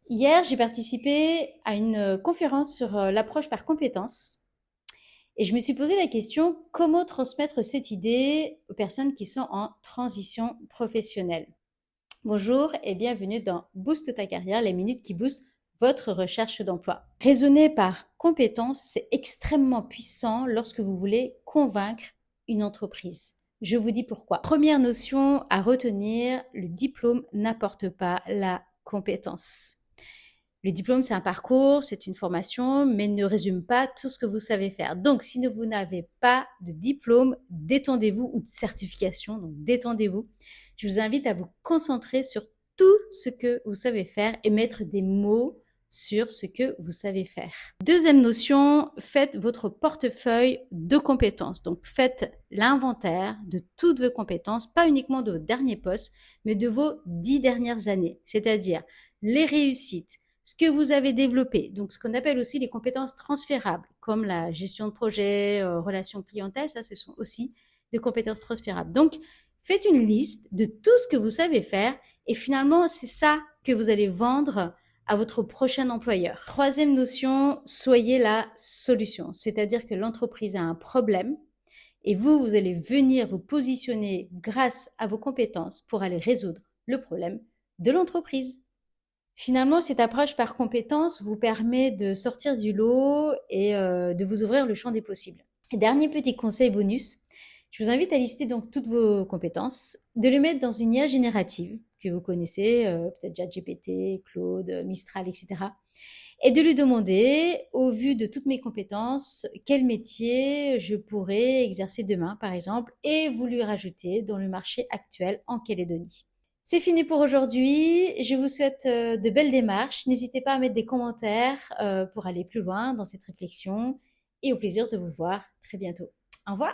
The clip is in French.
Hier, j'ai participé à une conférence sur l'approche par compétences et je me suis posé la question comment transmettre cette idée aux personnes qui sont en transition professionnelle. Bonjour et bienvenue dans Boost ta carrière, les minutes qui boostent votre recherche d'emploi. Raisonner par compétences, c'est extrêmement puissant lorsque vous voulez convaincre une entreprise. Je vous dis pourquoi. Première notion à retenir, le diplôme n'apporte pas la compétence. Le diplôme, c'est un parcours, c'est une formation, mais ne résume pas tout ce que vous savez faire. Donc, si vous n'avez pas de diplôme, détendez-vous, ou de certification, donc détendez-vous. Je vous invite à vous concentrer sur tout ce que vous savez faire et mettre des mots sur ce que vous savez faire. Deuxième notion, faites votre portefeuille de compétences. Donc, faites l'inventaire de toutes vos compétences, pas uniquement de votre dernier poste, mais de vos 10 dernières années, c'est-à-dire les réussites, ce que vous avez développé, donc ce qu'on appelle aussi les compétences transférables, comme la gestion de projet, relations clientèle, ça ce sont aussi des compétences transférables. Donc, faites une liste de tout ce que vous savez faire et finalement, c'est ça que vous allez vendre à votre prochain employeur. Troisième notion, soyez la solution, c'est-à-dire que l'entreprise a un problème et vous allez venir vous positionner grâce à vos compétences pour aller résoudre le problème de l'entreprise. Finalement, cette approche par compétences vous permet de sortir du lot et de vous ouvrir le champ des possibles. Et dernier petit conseil bonus, je vous invite à lister donc toutes vos compétences, de les mettre dans une IA générative que vous connaissez, peut-être ChatGPT, Claude, Mistral, etc. Et de lui demander, au vu de toutes mes compétences, quel métier je pourrais exercer demain, par exemple, et vous lui rajoutez dans le marché actuel en Calédonie. C'est fini pour aujourd'hui. Je vous souhaite de belles démarches. N'hésitez pas à mettre des commentaires pour aller plus loin dans cette réflexion et au plaisir de vous voir très bientôt. Au revoir.